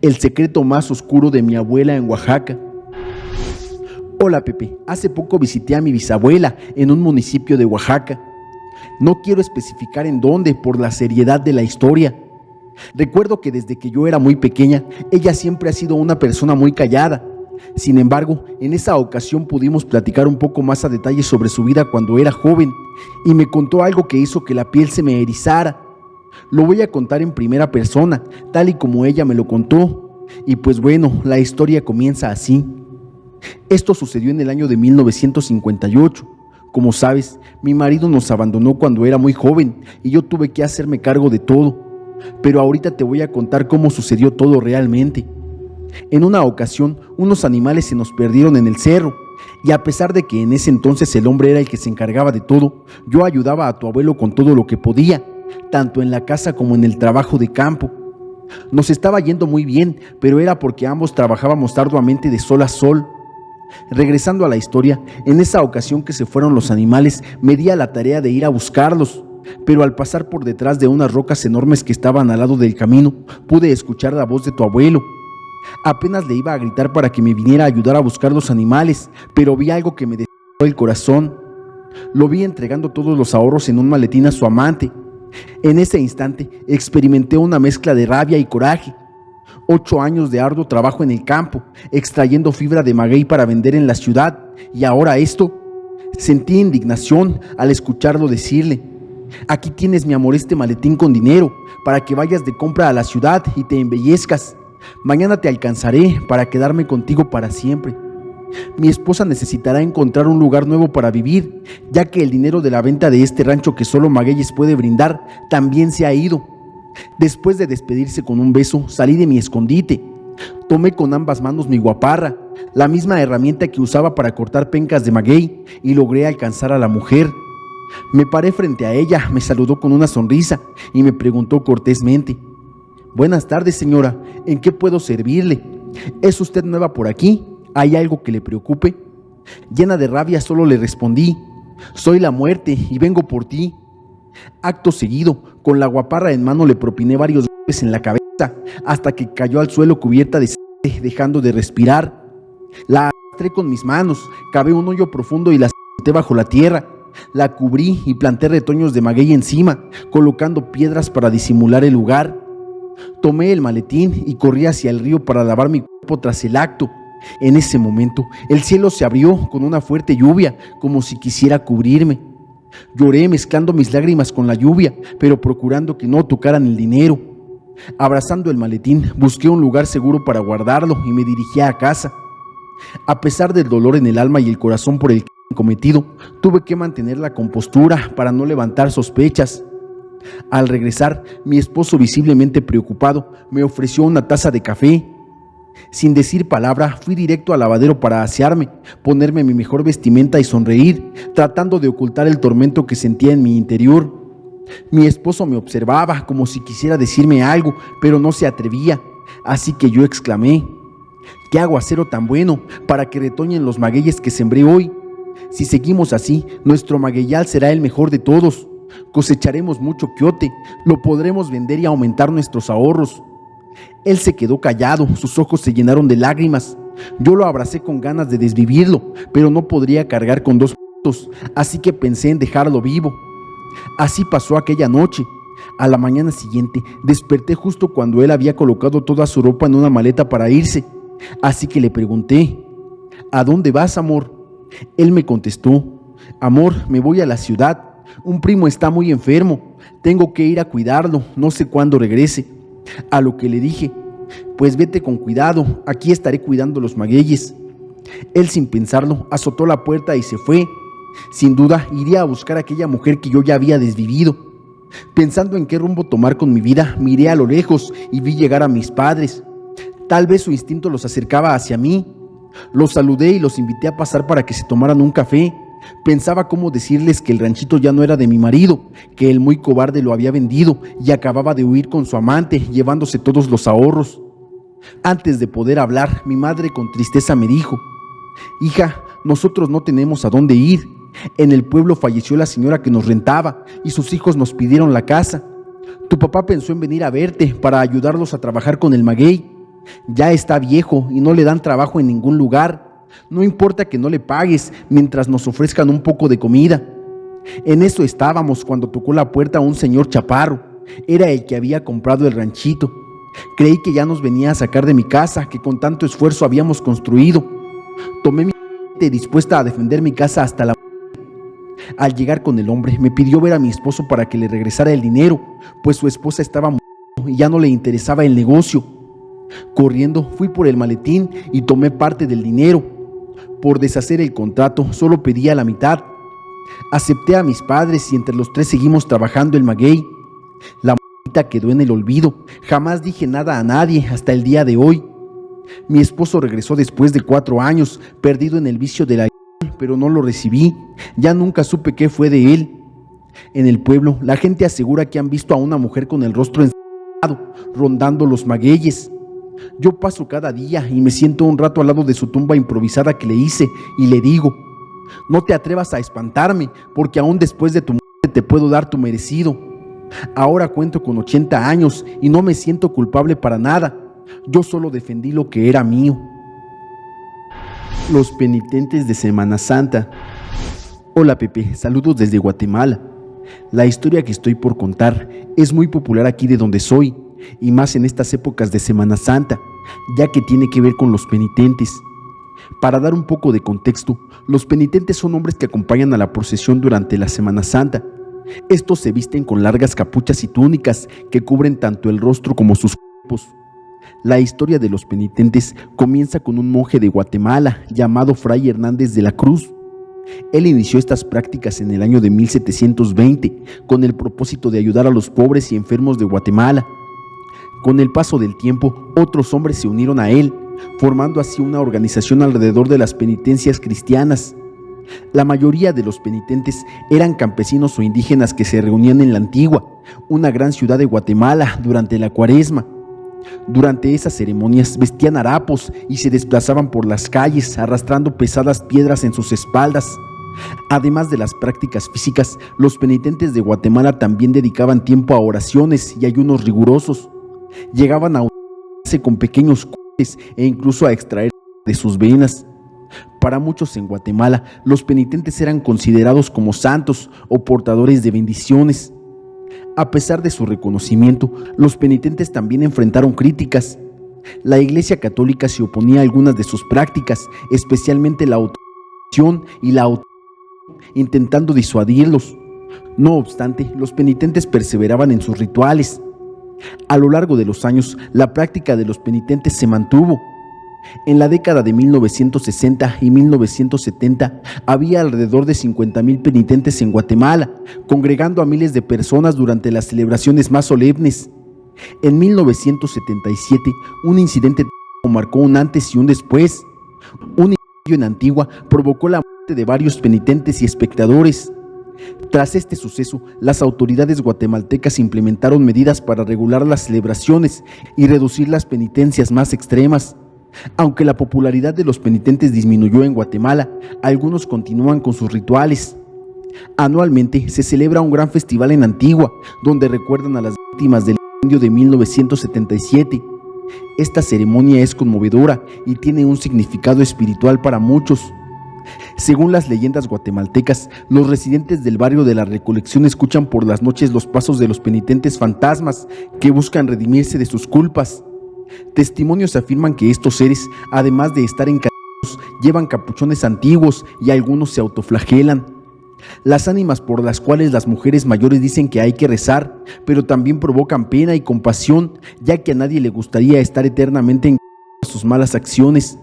el secreto más oscuro de mi abuela en Oaxaca. Hola Pepe, hace poco visité a mi bisabuela en un municipio de Oaxaca. No quiero especificar en dónde por la seriedad de la historia. Recuerdo que desde que yo era muy pequeña, ella siempre ha sido una persona muy callada. Sin embargo, en esa ocasión pudimos platicar un poco más a detalle sobre su vida cuando era joven y me contó algo que hizo que la piel se me erizara. Lo voy a contar en primera persona, tal y como ella me lo contó. Y pues bueno, la historia comienza así. Esto sucedió en el año de 1958. Como sabes, mi marido nos abandonó cuando era muy joven y yo tuve que hacerme cargo de todo. Pero ahorita te voy a contar cómo sucedió todo realmente. En una ocasión, unos animales se nos perdieron en el cerro, y a pesar de que en ese entonces el hombre era el que se encargaba de todo, yo ayudaba a tu abuelo con todo lo que podía, tanto en la casa como en el trabajo de campo. Nos estaba yendo muy bien, pero era porque ambos trabajábamos arduamente de sol a sol. Regresando a la historia, en esa ocasión que se fueron los animales, me di a la tarea de ir a buscarlos, pero al pasar por detrás de unas rocas enormes que estaban al lado del camino, pude escuchar la voz de tu abuelo. Apenas le iba a gritar para que me viniera a ayudar a buscar los animales, pero vi algo que me destrozó el corazón. Lo vi entregando todos los ahorros en un maletín a su amante. En ese instante experimenté una mezcla de rabia y coraje. 8 años de arduo trabajo en el campo, extrayendo fibra de maguey para vender en la ciudad, y ahora esto. Sentí indignación al escucharlo decirle: aquí tienes, mi amor, este maletín con dinero para que vayas de compra a la ciudad y te embellezcas. Mañana te alcanzaré para quedarme contigo para siempre. Mi esposa necesitará encontrar un lugar nuevo para vivir, ya que el dinero de la venta de este rancho que solo Magueyes puede brindar también se ha ido. Después de despedirse con un beso, salí de mi escondite. Tomé con ambas manos mi guaparra, la misma herramienta que usaba para cortar pencas de maguey, y logré alcanzar a la mujer. Me paré frente a ella, me saludó con una sonrisa y me preguntó cortésmente: buenas tardes, señora, ¿en qué puedo servirle? ¿Es usted nueva por aquí? ¿Hay algo que le preocupe? Llena de rabia solo le respondí: soy la muerte y vengo por ti. Acto seguido, con la guaparra en mano, le propiné varios golpes en la cabeza hasta que cayó al suelo cubierta de sangre, dejando de respirar. La arrastré con mis manos, cavé un hoyo profundo y la sepulté bajo la tierra. La cubrí y planté retoños de maguey encima, colocando piedras para disimular el lugar. Tomé el maletín y corrí hacia el río para lavar mi cuerpo tras el acto. En ese momento, el cielo se abrió con una fuerte lluvia, como si quisiera cubrirme. Lloré mezclando mis lágrimas con la lluvia, pero procurando que no tocaran el dinero. Abrazando el maletín, busqué un lugar seguro para guardarlo y me dirigí a casa. A pesar del dolor en el alma y el corazón por el crimen cometido, tuve que mantener la compostura para no levantar sospechas. Al regresar, mi esposo, visiblemente preocupado, me ofreció una taza de café. Sin decir palabra, fui directo al lavadero para asearme, ponerme mi mejor vestimenta y sonreír, tratando de ocultar el tormento que sentía en mi interior. Mi esposo me observaba como si quisiera decirme algo, pero no se atrevía, así que yo exclamé: ¿qué aguacero tan bueno para que retoñen los magueyes que sembré hoy? Si seguimos así, nuestro magueyal será el mejor de todos. Cosecharemos mucho quiote, lo podremos vender y aumentar nuestros ahorros. Él se quedó callado, sus ojos se llenaron de lágrimas. Yo lo abracé con ganas de desvivirlo, pero no podría cargar con 2 muertos, así que pensé en dejarlo vivo. Así pasó aquella noche. A la mañana siguiente desperté justo cuando él había colocado toda su ropa en una maleta para irse, así que le pregunté: ¿a dónde vas, amor? Él me contestó: amor, me voy a la ciudad. Un primo está muy enfermo, tengo que ir a cuidarlo, no sé cuándo regrese. A lo que le dije: pues vete con cuidado, aquí estaré cuidando los magueyes. Él, sin pensarlo, azotó la puerta y se fue. Sin duda iría a buscar a aquella mujer que yo ya había desvivido. Pensando en qué rumbo tomar con mi vida, miré a lo lejos y vi llegar a mis padres. Tal vez su instinto los acercaba hacia mí. Los saludé y los invité a pasar para que se tomaran un café. Pensaba cómo decirles que el ranchito ya no era de mi marido, que el muy cobarde lo había vendido y acababa de huir con su amante, llevándose todos los ahorros. Antes de poder hablar, mi madre con tristeza me dijo: hija, nosotros no tenemos a dónde ir. En el pueblo falleció la señora que nos rentaba y sus hijos nos pidieron la casa. Tu papá pensó en venir a verte para ayudarlos a trabajar con el maguey, Ya está viejo y no le dan trabajo en ningún lugar. No importa que no le pagues mientras nos ofrezcan un poco de comida. En eso estábamos cuando tocó la puerta un señor chaparro. Era el que había comprado el ranchito. Creí que ya nos venía a sacar de mi casa que con tanto esfuerzo habíamos construido. Tomé mi dispuesta a defender mi casa hasta la muerte. Al llegar con el hombre, me pidió ver a mi esposo para que le regresara el dinero, pues su esposa estaba muriendo y ya no le interesaba el negocio. Corriendo, fui por el maletín y tomé parte del dinero. Por deshacer el contrato, solo pedía la mitad. Acepté a mis padres y entre los tres seguimos trabajando el maguey. La monedita quedó en el olvido. Jamás dije nada a nadie hasta el día de hoy. Mi esposo regresó después de 4 años, perdido en el vicio del alcohol, pero no lo recibí. Ya nunca supe qué fue de él. En el pueblo, la gente asegura que han visto a una mujer con el rostro ensangrentado, rondando los magueyes. Yo paso cada día y me siento un rato al lado de su tumba improvisada que le hice y le digo: no te atrevas a espantarme, porque aún después de tu muerte te puedo dar tu merecido. Ahora cuento con 80 años y no me siento culpable para nada. Yo solo defendí lo que era mío. Los penitentes de Semana Santa. Hola Pepe, saludos desde Guatemala. La historia que estoy por contar es muy popular aquí de donde soy, y más en estas épocas de Semana Santa, ya que tiene que ver con los penitentes. Para dar un poco de contexto, los penitentes son hombres que acompañan a la procesión durante la Semana Santa. Estos se visten con largas capuchas y túnicas que cubren tanto el rostro como sus cuerpos. La historia de los penitentes comienza con un monje de Guatemala llamado Fray Hernández de la Cruz. Él inició estas prácticas en el año de 1720 con el propósito de ayudar a los pobres y enfermos de Guatemala. Con el paso del tiempo, otros hombres se unieron a él, formando así una organización alrededor de las penitencias cristianas. La mayoría de los penitentes eran campesinos o indígenas que se reunían en La Antigua, una gran ciudad de Guatemala, durante la Cuaresma. Durante esas ceremonias vestían harapos y se desplazaban por las calles arrastrando pesadas piedras en sus espaldas. Además de las prácticas físicas, los penitentes de Guatemala también dedicaban tiempo a oraciones y ayunos rigurosos. Llegaban a unirse con pequeños cortes e incluso a extraer de sus venas. Para muchos en Guatemala, los penitentes eran considerados como santos o portadores de bendiciones. A pesar de su reconocimiento, los penitentes también enfrentaron críticas. La Iglesia Católica se oponía a algunas de sus prácticas, especialmente la autorización y la intentando disuadirlos. No obstante, los penitentes perseveraban en sus rituales. A lo largo de los años, la práctica de los penitentes se mantuvo. En la década de 1960 y 1970 había alrededor de 50,000 penitentes en Guatemala, congregando a miles de personas durante las celebraciones más solemnes. En 1977, un incidente marcó un antes y un después. Un incendio en Antigua provocó la muerte de varios penitentes y espectadores. Tras este suceso, las autoridades guatemaltecas implementaron medidas para regular las celebraciones y reducir las penitencias más extremas. Aunque la popularidad de los penitentes disminuyó en Guatemala, algunos continúan con sus rituales. Anualmente se celebra un gran festival en Antigua, donde recuerdan a las víctimas del incendio de 1977. Esta ceremonia es conmovedora y tiene un significado espiritual para muchos. Según las leyendas guatemaltecas, los residentes del barrio de la Recolección escuchan por las noches los pasos de los penitentes fantasmas que buscan redimirse de sus culpas. Testimonios afirman que estos seres, además de estar encadenados, llevan capuchones antiguos y algunos se autoflagelan. Las ánimas por las cuales las mujeres mayores dicen que hay que rezar, pero también provocan pena y compasión, ya que a nadie le gustaría estar eternamente encadenado a sus malas acciones.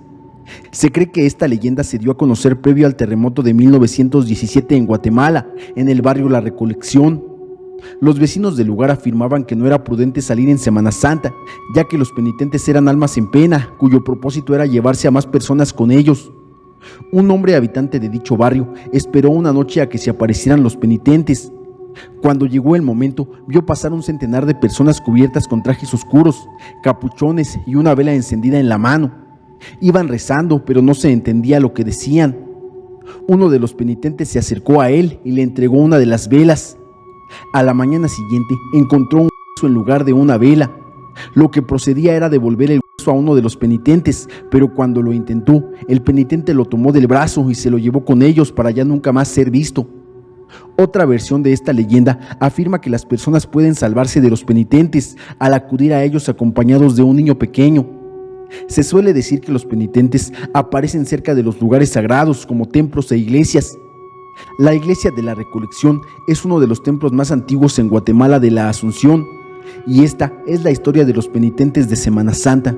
Se cree que esta leyenda se dio a conocer previo al terremoto de 1917 en Guatemala, en el barrio La Recolección. Los vecinos del lugar afirmaban que no era prudente salir en Semana Santa, ya que los penitentes eran almas en pena, cuyo propósito era llevarse a más personas con ellos. Un hombre habitante de dicho barrio esperó una noche a que se aparecieran los penitentes. Cuando llegó el momento, vio pasar un centenar de personas cubiertas con trajes oscuros, capuchones y una vela encendida en la mano. Iban rezando, pero no se entendía lo que decían. Uno de los penitentes se acercó a él y le entregó una de las velas. A la mañana siguiente encontró un hueso en lugar de una vela. Lo que procedía era devolver el hueso sexo a uno de los penitentes, pero cuando lo intentó, el penitente lo tomó del brazo y se lo llevó con ellos para ya nunca más ser visto. Otra versión de esta leyenda afirma que las personas pueden salvarse de los penitentes al acudir a ellos acompañados de un niño pequeño. Se suele decir que los penitentes aparecen cerca de los lugares sagrados como templos e iglesias. La Iglesia de la Recolección es uno de los templos más antiguos en Guatemala de la Asunción, y esta es la historia de los penitentes de Semana Santa.